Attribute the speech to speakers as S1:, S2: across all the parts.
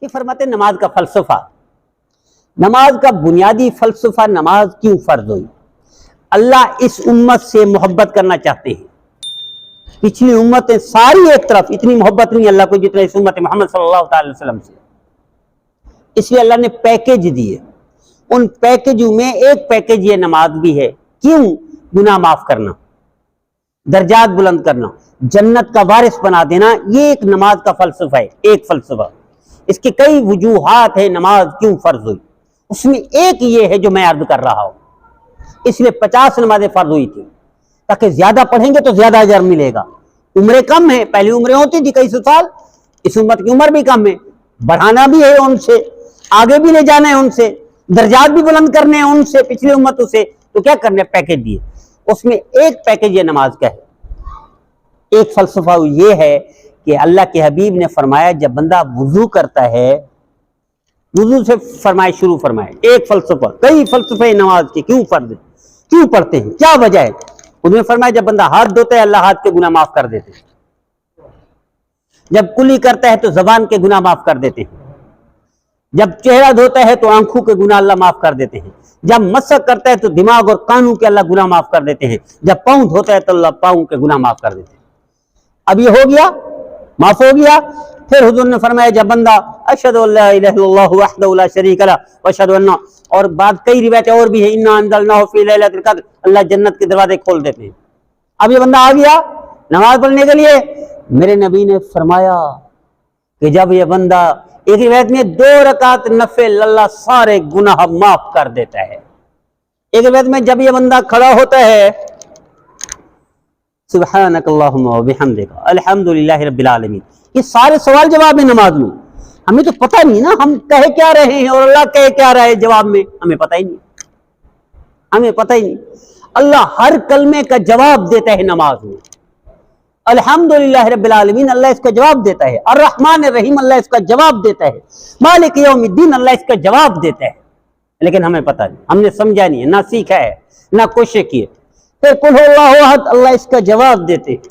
S1: کہ فرماتے نماز کا فلسفہ، نماز کا بنیادی فلسفہ نماز کیوں فرض ہوئی؟ اللہ اس امت سے محبت کرنا چاہتے ہیں۔ پچھلی امتیں ساری ایک طرف، اتنی محبت نہیں اللہ کو جتنا اس امت محمد صلی اللہ علیہ وسلم سے، اس لیے اللہ نے پیکیج دیے۔ ان پیکیجوں میں ایک پیکیج یہ نماز بھی ہے۔ کیوں؟ گناہ معاف کرنا، درجات بلند کرنا، جنت کا وارث بنا دینا، یہ ایک نماز کا فلسفہ ہے، ایک فلسفہ۔ اس کے کئی وجوہات ہیں نماز کیوں فرض ہوئی، اس میں ایک یہ ہے جو میں عرض کر رہا ہوں۔ اس لیے 50 نمازیں فرض ہوئی تھی تاکہ زیادہ پڑھیں گے تو زیادہ اجر ملے گا۔ عمریں کم ہیں، پہلی عمریں ہوتی تھی کئی سو سال، اس امت کی عمر بھی کم ہے، بڑھانا بھی ہے ان سے، آگے بھی لے جانا ہے ان سے، درجات بھی بلند کرنے ہیں ان سے، پچھلی امتوں سے، تو کیا کرنے؟ پیکیج دیے۔ اس میں ایک پیکیج یہ نماز کا ہے۔ ایک فلسفہ یہ ہے کہ اللہ کے حبیب نے فرمایا جب بندہ وضو کرتا ہے، وضو سے فرمائے شروع فرمائے، ایک فلسفہ، کئی فلسفے نماز کے کیوں فرض ہے، کیوں پڑھتے ہیں، کیا وجہ ہے؟ انہوں نے فرمایا جب بندہ ہاتھ دھوتا ہے اللہ ہاتھ کے گناہ معاف کر دیتے ہیں، جب کلی کرتا ہے تو زبان کے گناہ معاف کر دیتے ہیں، جب چہرہ دھوتا ہے تو آنکھوں کے گناہ اللہ معاف کر دیتے ہیں، جب مسح کرتا ہے تو دماغ اور کانوں کے اللہ گناہ معاف کر دیتے ہیں، جب پاؤں دھوتا ہے تو اللہ پاؤں کے گناہ معاف کر دیتے ہیں۔ اب یہ ہو گیا، معاف ہو گیا۔ پھر حضور نے فرمایا جب بندہ اشہد ان لا الہ الا اللہ وحدہ لا شریک لہ واشہد ان، اور بعد کئی روایتیں اور بھی ہیں، انا انزلناہ فی لیلۃ القدر، اللہ جنت کے دروازے کھول دیتے ہیں۔ اب یہ بندہ آ گیا نماز پڑھنے کے لیے، میرے نبی نے فرمایا کہ جب یہ بندہ، ایک روایت میں 2 رکعت نفل، اللہ سارے گناہ معاف کر دیتا ہے۔ ایک روایت میں جب یہ بندہ کھڑا ہوتا ہے، سبحانک اللہم و بحمدک الحمدللہ رب العالمین، یہ سارے سوال جواب ہیں نماز میں۔ ہمیں تو پتہ نہیں نا ہم کہہ کیا رہے ہیں اور اللہ کہہ کیا رہا ہے جواب میں، ہمیں پتہ ہی نہیں، ہمیں پتہ ہی نہیں۔ اللہ ہر کلمے کا جواب دیتا ہے نماز میں۔ الحمدللہ رب العالمین اللہ اس کا جواب دیتا ہے، الرحمن الرحیم اللہ اس کا جواب دیتا ہے، مالک یوم الدین اللہ اس کا جواب دیتا ہے، لیکن ہمیں پتہ نہیں، ہم نے سمجھا نہیں ہے، نہ سیکھا ہے، نہ کوشش کی ہے۔ پھر قل هو اللہ احد اللہ اس کا جواب دیتے ہیں۔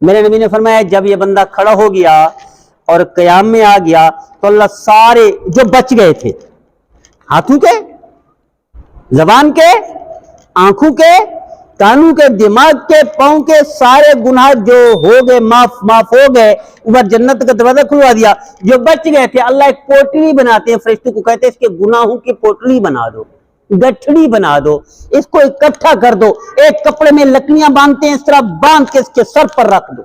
S1: میرے نبی نے فرمایا جب یہ بندہ کھڑا ہو گیا اور قیام میں آ گیا تو اللہ سارے جو بچ گئے تھے، ہاتھوں کے، زبان کے، آنکھوں کے، کانوں کے، دماغ کے، پاؤں کے، سارے گناہ جو ہو گئے معاف ہو گئے، اوپر جنت کا دروازہ کھلوا دیا۔ جو بچ گئے تھے اللہ ایک پوٹلی بناتے ہیں، فرشتوں کو کہتے ہیں اس کے گناہوں کی پوٹلی بنا دو، گٹھڑی بنا دو، اس کو اکٹھا کر دو، ایک کپڑے میں لکڑیاں باندھتے ہیں اس طرح باندھ کے اس کے سر پر رکھ دو۔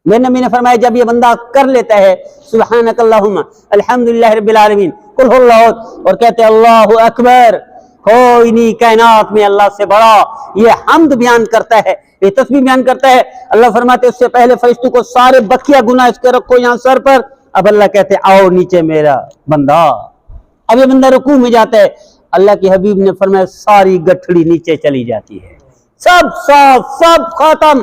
S1: میرے نبی نے فرمایا جب یہ بندہ کر لیتا ہے سبحانک اللہم الحمدللہ رب العالمین قل هو اللہ احد، اور کہتے ہیں اللہ اکبر، کوئی نہیں کائنات میں اللہ سے بڑا، یہ حمد بیان کرتا ہے، یہ تسبیح بیان کرتا ہے۔ اللہ فرماتے اس سے پہلے فرشتوں کو سارے بقیہ گناہ اس کے رکھو یہاں سر پر، اب اللہ کہتے آؤ نیچے میرا بندہ۔ اب یہ بندہ رکوع میں جاتا ہے، اللہ کے حبیب نے فرمایا ساری گٹھڑی نیچے چلی جاتی ہے، سب صاف، سب ختم۔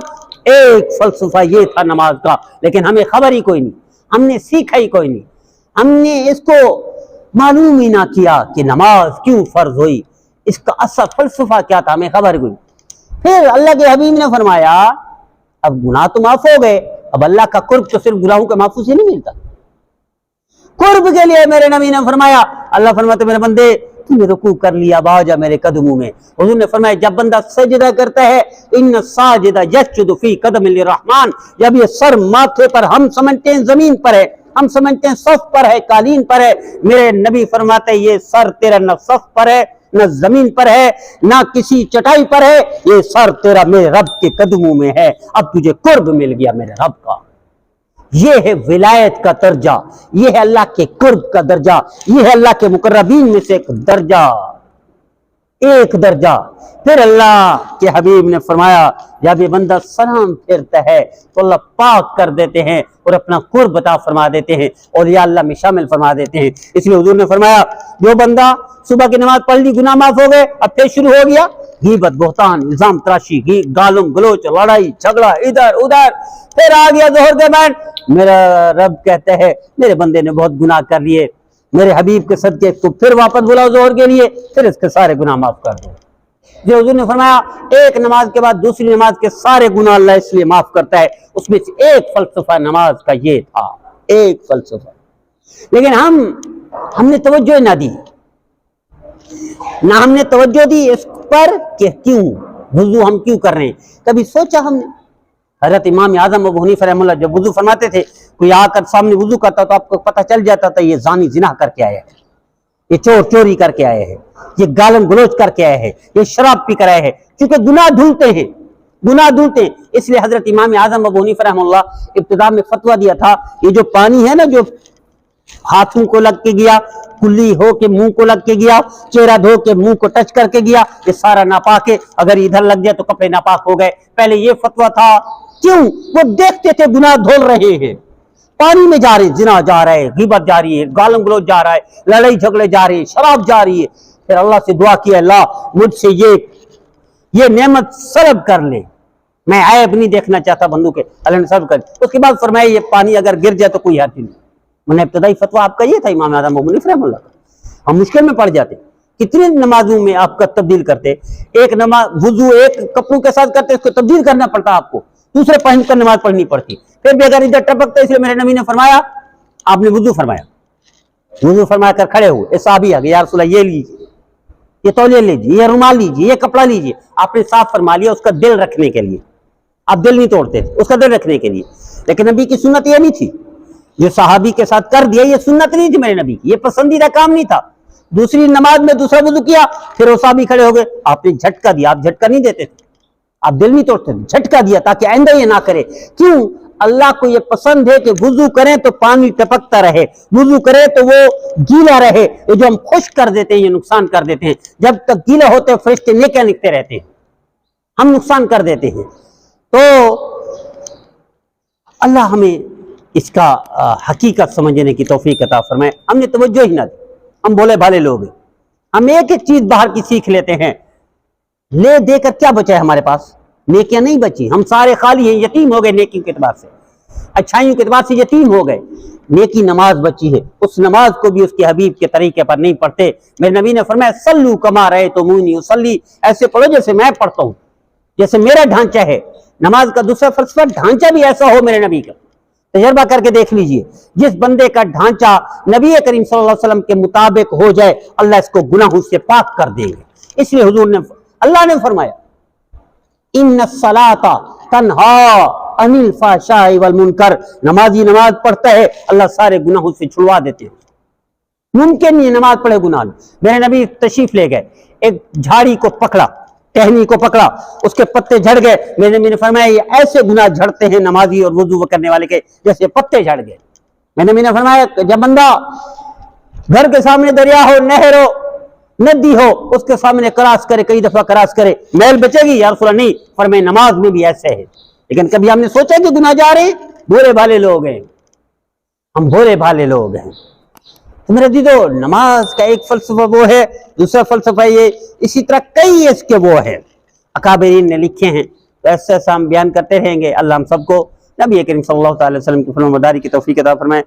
S1: ایک فلسفہ یہ تھا نماز کا، لیکن ہمیں خبر ہی کوئی نہیں، ہم نے سیکھا ہی کوئی نہیں، ہم نے اس کو معلوم ہی نہ کیا کہ نماز کیوں فرض ہوئی، اس کا اصل فلسفہ کیا تھا ہمیں خبر کوئی۔ پھر اللہ کے حبیب نے فرمایا اب گناہ تو معاف ہو گئے، اب اللہ کا قرب تو صرف گناہوں کے معافی سے نہیں ملتا، قرب کے لیے میرے نبی نے فرمایا، اللہ فرماتے میرے بندے تم نے رکوع کر لیا، اب آ جا میرے قدموں میں۔ حضور نے فرمایا جب بندہ سجدہ کرتا ہے ان الساجد یسجد فی قدم الرحمن، جب یہ سر ماتھے پر، ہم سمجھتے ہیں زمین پر ہے، ہم سمجھتے ہیں صف پر ہے، قالین پر ہے، میرے نبی فرماتے یہ سر تیرا نہ صف پر ہے، نہ زمین پر ہے، نہ کسی چٹائی پر ہے، یہ سر تیرا میرے رب کے قدموں میں ہے، اب تجھے قرب مل گیا میرے رب کا۔ یہ ہے ولایت کا درجہ، یہ ہے اللہ کے قرب کا درجہ، یہ ہے اللہ کے مقربین میں سے ایک درجہ، ایک درجہ۔ پھر اللہ کے حبیب نے فرمایا جب یہ بندہ سلام پھیرتا ہے تو اللہ پاک کر دیتے ہیں اور اپنا قرب عطا فرما دیتے ہیں اور یا اللہ میں شامل فرما دیتے ہیں۔ اس لیے حضور نے فرمایا جو بندہ صبح کی نماز پڑھ لی گناہ معاف ہو گئے، اب پھر شروع ہو گیا غیبت، بہتان، الزام تراشی، گالم گلوچ، لڑائی جھگڑا ادھر ادھر، پھر آ گیا ظہر کے بعد، میرا رب کہتا ہے میرے بندے نے بہت گناہ کر لیے، میرے حبیب کے صدقے تو پھر واپس بلاؤ ظہر کے لیے، پھر اس کے سارے گناہ معاف کر دو۔ جو حضور نے فرمایا ایک نماز کے بعد دوسری نماز کے سارے گناہ اللہ اس لیے معاف کرتا ہے، اس میں سے ایک فلسفہ نماز کا یہ تھا، ایک فلسفہ۔ لیکن ہم نے توجہ نہ دی، نہ ہم نے توجہ دی اس پر کہ کیوں وضو ہم کیوں کر رہے ہیں۔ کبھی سوچا ہم نے؟ حضرت امام اعظم ابو حنیفہ رحمہ اللہ جب وضو فرماتے تھے، کوئی آ کر سامنے وضو کرتا تو آپ کو پتہ چل جاتا تھا یہ زانی زنا کر کے آیا ہے، یہ چور چوری کر کے آئے ہیں، یہ گالم گلوچ کر کے آئے ہیں، یہ شراب پی کر آئے ہیں، چونکہ گناہ دھلتے ہیں، گناہ دھلتے ہیں۔ اس لیے حضرت امام اعظم ابو حنیفہ رحمہ اللہ ابتدا میں فتویٰ دیا تھا، یہ جو پانی ہے نا جو ہاتھوں کو لگ کے گیا، کلی ہو کے منہ کو لگ کے گیا، چہرہ دھو کے منہ کو ٹچ کر کے گیا، یہ سارا ناپاک ہے، اگر ادھر لگ جائے تو کپڑے ناپاک ہو گئے۔ پہلے یہ فتویٰ تھا، کیوں؟ وہ دیکھتے تھے گناہ دھول رہے ہیں، پانی میں جا رہے، زنا جا رہا ہے، غیبت جاری ہے، گالم گلوچ جا رہا ہے، لڑائی جھگڑے جا رہے ہیں، شراب جاری ہے۔ پھر اللہ سے دعا کی، اللہ مجھ سے یہ نعمت سلب کر لے، میں عیب نہیں دیکھنا چاہتا بندوں کے، اللہ نے سلب کر۔ اس کے بعد فرمایا یہ پانی اگر گر جائے تو کوئی حرج نہیں۔ میں نے ابتدائی فتویٰ آپ کا یہ تھا امام اعظم ابو حنیفہ رحمہ اللہ کا۔ ہم مشکل میں پڑ جاتے، کتنی نمازوں میں آپ کا تبدیل کرتے، ایک نماز وضو ایک کپڑوں کے ساتھ کرتے، اس کو تبدیل کرنا پڑتا آپ کو، دوسرے پہن کر نماز پڑھنی پڑتی، پھر بھی اگر ادھر ٹپکتا، اس لیے میرے نبی نے فرمایا، آپ نے وضو فرمایا، وضو فرما کر کھڑے ہوئے، ایک صحابی آ گئے، یا رسول اللہ یہ لیجیے، یہ تولیہ لیجیے، یہ رومال لیجیے، یہ کپڑا لیجیے۔ آپ نے صاف فرما لیا اس کا دل رکھنے کے لیے، آپ دل نہیں توڑتے تھے، اس کا دل رکھنے کے لیے۔ لیکن نبی کی سنت یہ نہیں تھی، جو صحابی کے ساتھ کر دیا یہ سنت نہیں تھی میرے نبی کی، یہ پسندیدہ کام نہیں تھا۔ دوسری نماز میں دوسرا وضو کیا، پھر وہ صحابی کھڑے ہو گئے، آپ نے جھٹکا دیا، آپ جھٹکا نہیں دیتے تھے، آپ دل نہیں توڑتے تھے، جھٹکا دیا تاکہ آئندہ یہ نہ کرے۔ کیوں؟ اللہ کو یہ پسند ہے کہ وضو کریں تو پانی ٹپکتا رہے، وضو کرے تو وہ گیلا رہے۔ یہ جو ہم خشک کر دیتے ہیں یہ نقصان کر دیتے ہیں، جب تک گیلا ہوتے فرشتے نیکیاں لکھتے رہتے ہیں، ہم نقصان کر دیتے ہیں۔ تو اللہ ہمیں اس کا حقیقت سمجھنے کی توفیق عطا فرمائے۔ ہم نے توجہ ہی نہ دی، ہم بولے بھالے لوگ ہیں، ہم ایک ایک چیز باہر کی سیکھ لیتے ہیں، لے دے کر کیا بچا ہے ہمارے پاس؟ نیکیاں نہیں بچی، ہم سارے خالی ہیں، یتیم ہو گئے نیکیوں کے اعتبار سے، اچھائیوں کے اعتبار سے یتیم ہو گئے۔ نیکی نماز بچی ہے، اس نماز کو بھی اس کے حبیب کے طریقے پر نہیں پڑھتے۔ میرے نبی نے فرمایا صلو کما رأیتمونی اصلی، ایسے پڑھو جیسے میں پڑھتا ہوں، جیسے میرا ڈھانچہ ہے۔ نماز کا دوسرا فلسفہ ڈھانچہ بھی ایسا ہو میرے نبی کا، تجربہ کر کے دیکھ لیجئے، جس بندے کا ڈھانچہ نبی کریم صلی اللہ علیہ وسلم کے مطابق ہو جائے، اللہ اس کو گناہوں سے پاک کر دیں گے۔ اس لیے حضور نے، اللہ نے فرمایا ان الصلاۃ تنہا عن الفحشاء والمنکر، نمازی نماز پڑھتا ہے اللہ سارے گناہوں سے چھڑوا دیتے ہیں۔ ممکن نہیں نماز پڑھے گناہ۔ میرے نبی تشریف لے گئے، ایک جھاڑی کو پکڑا، ٹہنی کو پکڑا، اس کے پتے جھڑ گئے۔ میرے نبی نے فرمایا یہ ایسے گناہ جھڑتے ہیں نمازی اور وضو کرنے والے کے جیسے پتے جھڑ گئے۔ میرے نبی نے فرمایا جب بندہ گھر کے سامنے دریا ہو، نہر ہو، ندی ہو، اس کے سامنے کراس کرے، کئی دفعہ کراس کرے، میل بچے گی؟ یا رسول اللہ نہیں، فرمایا نماز میں بھی ایسے ہے۔ لیکن کبھی ہم نے سوچا کہ گناہ جا رہے ہیں؟ بھولے بھالے لوگ ہیں ہم، بھولے بھالے لوگ ہیں۔ تو میرے عزیزو، نماز کا ایک فلسفہ وہ ہے، دوسرا فلسفہ یہ، اسی طرح کئی اس کے وہ ہے اکابرین نے لکھے ہیں۔ تو ایسا ایسا ہم بیان کرتے رہیں گے۔ اللہ ہم سب کو نبی کریم صلی اللہ علیہ وسلم کی فرمانبرداری کی توفیق عطا فرمائے۔